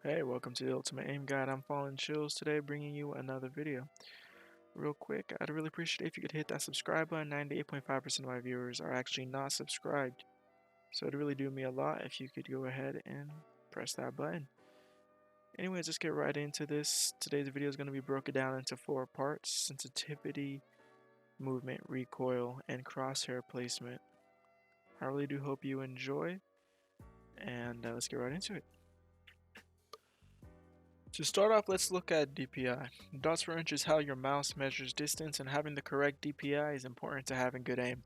Hey, welcome to the Ultimate Aim Guide. I'm FallenChills today, bringing you another video. Real quick, I'd really appreciate it if you could hit that subscribe button. 98.5% of my viewers are actually not subscribed, so it'd really do me a lot if you could go ahead and press that button. Anyways, let's get right into this. Today's video is going to be broken down into 4 parts: sensitivity, movement, recoil, and crosshair placement. I really do hope you enjoy, and let's get right into it. To start off, let's look at DPI. Dots per inch is how your mouse measures distance, and having the correct DPI is important to having good aim.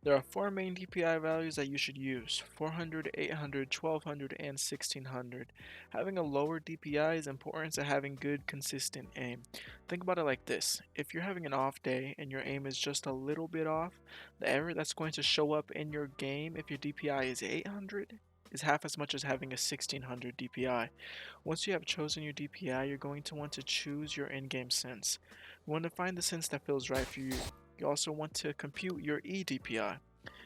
There are 4 main DPI values that you should use: 400, 800, 1200, and 1600. Having a lower DPI is important to having good, consistent aim. Think about it like this: if you're having an off day and your aim is just a little bit off, the error that's going to show up in your game if your DPI is 800 is half as much as having a 1600 DPI. Once you have chosen your DPI, you're going to want to choose your in-game sense. You want to find the sense that feels right for you. You also want to compute your eDPI,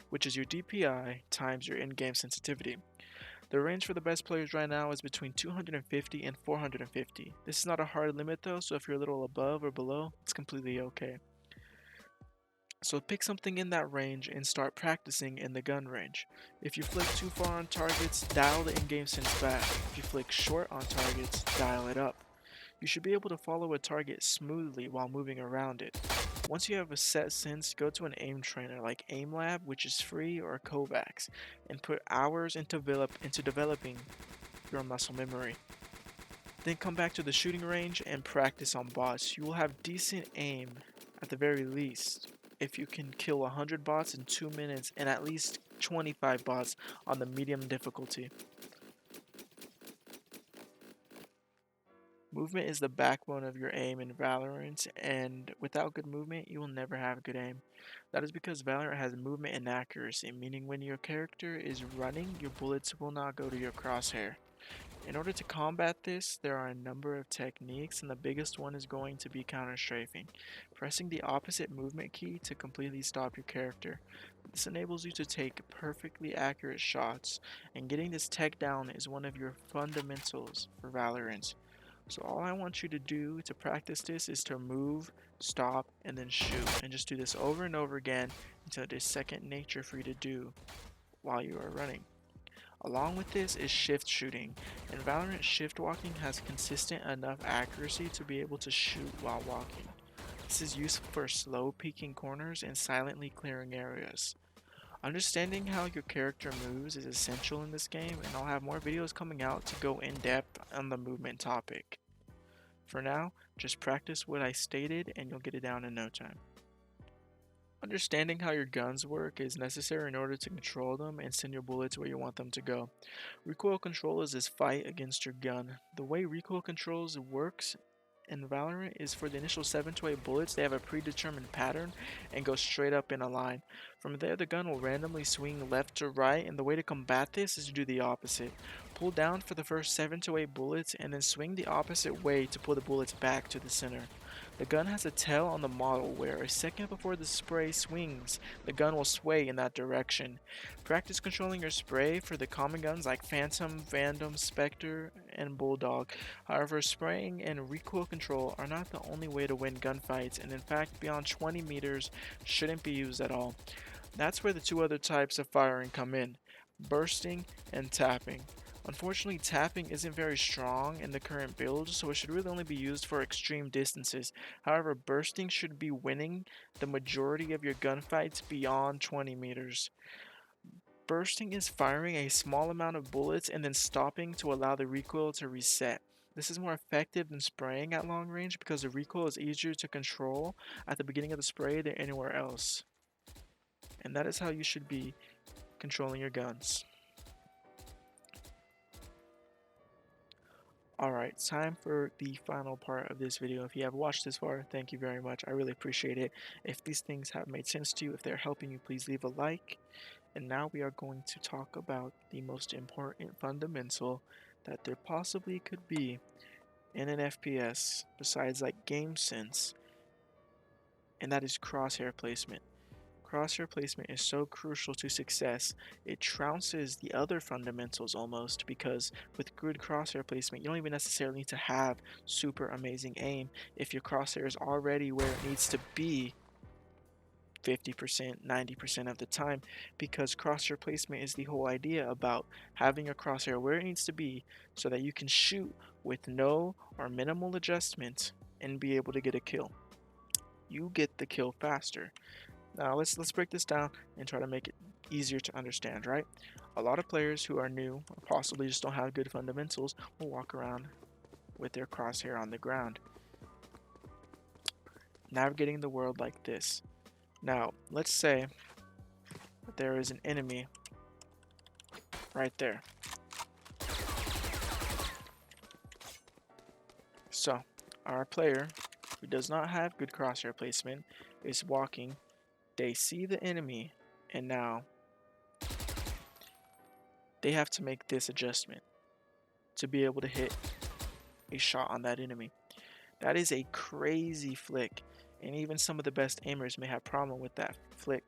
which is your DPI times your in-game sensitivity. The range for the best players right now is between 250 and 450. This is not a hard limit though, so if you're a little above or below, it's completely okay. So pick something in that range and start practicing in the gun range. If you flick too far on targets, dial the in-game sense back. If you flick short on targets, dial it up. You should be able to follow a target smoothly while moving around it. Once you have a set sense, go to an aim trainer like AimLab, which is free, or Kovacs, and put hours into developing your muscle memory. Then come back to the shooting range and practice on bots. You will have decent aim at the very least if you can kill 100 bots in 2 minutes and at least 25 bots on the medium difficulty. Movement is the backbone of your aim in Valorant, and without good movement, you will never have good aim. That is because Valorant has movement and accuracy, meaning when your character is running, your bullets will not go to your crosshair. In order to combat this, there are a number of techniques, and the biggest one is going to be counter-strafing, pressing the opposite movement key to completely stop your character. This enables you to take perfectly accurate shots, and getting this tech down is one of your fundamentals for Valorant. So all I want you to do to practice this is to move, stop, and then shoot, and just do this over and over again until it is second nature for you to do while you are running. Along with this is shift shooting. In Valorant, shift walking has consistent enough accuracy to be able to shoot while walking. This is useful for slow peeking corners and silently clearing areas. Understanding how your character moves is essential in this game, and I'll have more videos coming out to go in depth on the movement topic. For now, just practice what I stated and you'll get it down in no time. Understanding how your guns work is necessary in order to control them and send your bullets where you want them to go. Recoil control is this fight against your gun. The way recoil controls works in Valorant is for the initial 7 to 8 bullets, they have a predetermined pattern and go straight up in a line. From there, the gun will randomly swing left to right, and the way to combat this is to do the opposite. Pull down for the first 7 to 8 bullets and then swing the opposite way to pull the bullets back to the center. The gun has a tail on the model where a second before the spray swings, the gun will sway in that direction. Practice controlling your spray for the common guns like Phantom, Vandom, Spectre, and Bulldog. However, spraying and recoil control are not the only way to win gunfights, and in fact, beyond 20 meters shouldn't be used at all. That's where the 2 other types of firing come in: bursting and tapping. Unfortunately, tapping isn't very strong in the current build, so it should really only be used for extreme distances. However, bursting should be winning the majority of your gunfights beyond 20 meters. Bursting is firing a small amount of bullets and then stopping to allow the recoil to reset. This is more effective than spraying at long range because the recoil is easier to control at the beginning of the spray than anywhere else. And that is how you should be controlling your guns. Alright, time for the final part of this video. If you have watched this far, thank you very much. I really appreciate it. If these things have made sense to you, if they're helping you, please leave a like. And now we are going to talk about the most important fundamental that there possibly could be in an FPS besides like game sense, and that is crosshair placement. Crosshair placement is so crucial to success, it trounces the other fundamentals almost, because with good crosshair placement, you don't even necessarily need to have super amazing aim if your crosshair is already where it needs to be 50%, 90% of the time, because crosshair placement is the whole idea about having your crosshair where it needs to be so that you can shoot with no or minimal adjustment and be able to get a kill. You get the kill faster. Now let's break this down and try to make it easier to understand, right? A lot of players who are new or possibly just don't have good fundamentals will walk around with their crosshair on the ground, navigating the world like this. Now, let's say that there is an enemy right there. So, our player, who does not have good crosshair placement, is walking. They see the enemy, and now they have to make this adjustment to be able to hit a shot on that enemy. That is a crazy flick, and even some of the best aimers may have problems with that flick.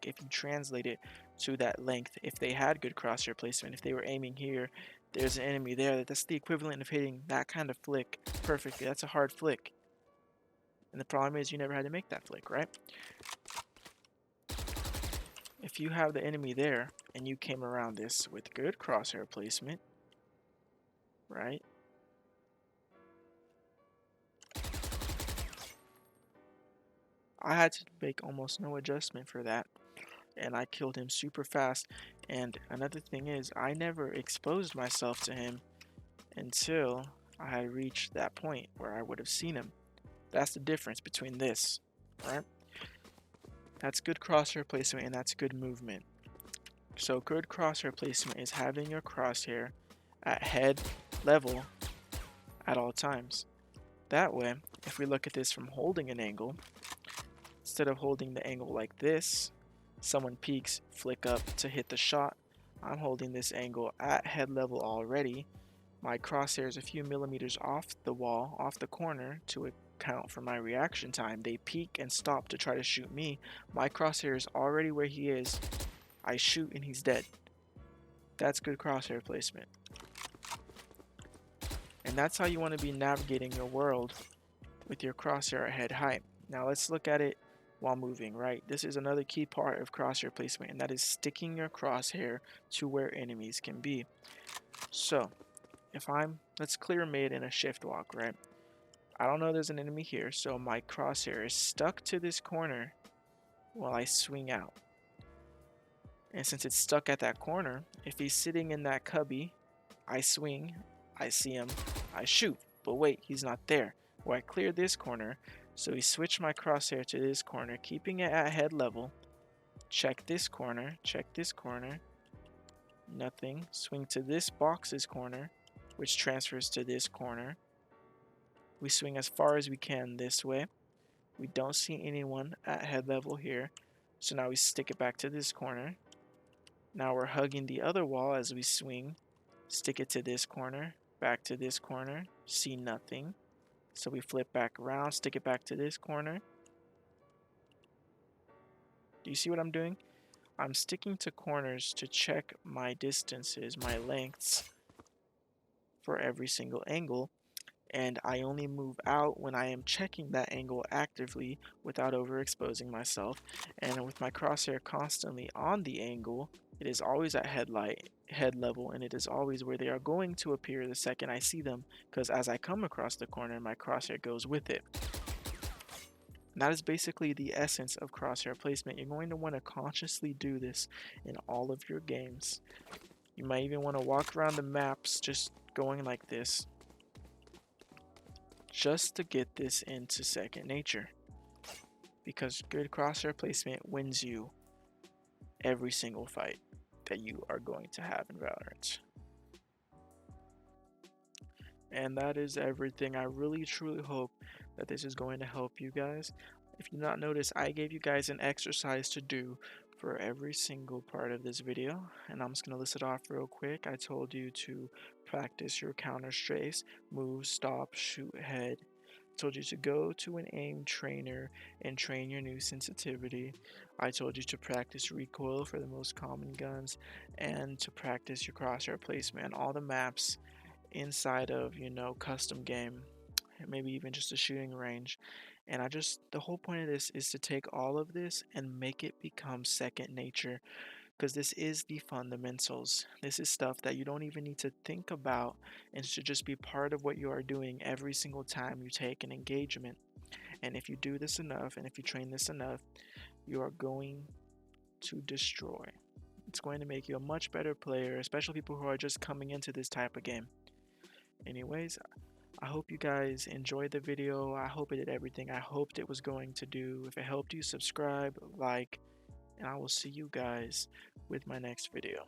If you translate it to that length. If they had good crosshair placement, if they were aiming here, there's an enemy there. That's the equivalent of hitting that kind of flick perfectly. That's a hard flick, and the problem is you never had to make that flick, right? If you have the enemy there and you came around this with good crosshair placement, right? I had to make almost no adjustment for that, and I killed him super fast. And another thing is, I never exposed myself to him until I had reached that point where I would have seen him. That's the difference between this, right? That's good crosshair placement and that's good movement. So good crosshair placement is having your crosshair at head level at all times. That way, if we look at this from holding an angle, instead of holding the angle like this, someone peeks, flick up to hit the shot, I'm holding this angle at head level already. My crosshair is a few millimeters off the wall, off the corner, to account for my reaction time. They peek and stop to try to shoot me. My crosshair is already where he is. I shoot and he's dead. That's good crosshair placement. And that's how you want to be navigating your world with your crosshair at head height. Now let's look at it while moving, right? This is another key part of crosshair placement, and that is sticking your crosshair to where enemies can be. So, let's clear mid in a shift walk, right? I don't know there's an enemy here, so my crosshair is stuck to this corner while I swing out. And since it's stuck at that corner, if he's sitting in that cubby, I swing, I see him, I shoot. But wait, he's not there. Well, I clear this corner, so we switch my crosshair to this corner, keeping it at head level. Check this corner, nothing. Swing to this box's corner, which transfers to this corner. We swing as far as we can this way. We don't see anyone at head level here, so now we stick it back to this corner. Now we're hugging the other wall as we swing. Stick it to this corner, back to this corner, see nothing. So we flip back around, stick it back to this corner. Do you see what I'm doing? I'm sticking to corners to check my distances, my lengths for every single angle, and I only move out when I am checking that angle actively without overexposing myself. And with my crosshair constantly on the angle, it is always at head level, and it is always where they are going to appear the second I see them, because as I come across the corner, my crosshair goes with it. And that is basically the essence of crosshair placement. You're going to want to consciously do this in all of your games. You might even want to walk around the maps just going like this, just to get this into second nature, because good crosshair placement wins you every single fight that you are going to have in Valorant. And that is everything. I really truly hope that this is going to help you guys. If you not notice, I gave you guys an exercise to do for every single part of this video, and I'm just going to list it off real quick. I told you to practice your counter strafe, move, stop, shoot, head, told you to go to an aim trainer and train your new sensitivity. I told you to practice recoil for the most common guns and to practice your crosshair placement on all the maps inside of, custom game, maybe even just a shooting range. And the whole point of this is to take all of this and make it become second nature, because this is the fundamentals. This is stuff that you don't even need to think about and should just be part of what you are doing every single time you take an engagement. And if you do this enough and if you train this enough, you are going to destroy. It's going to make you a much better player, especially people who are just coming into this type of game. Anyways, I hope you guys enjoyed the video. I hope it did everything I hoped it was going to do. If it helped you, subscribe, like, and I will see you guys with my next video.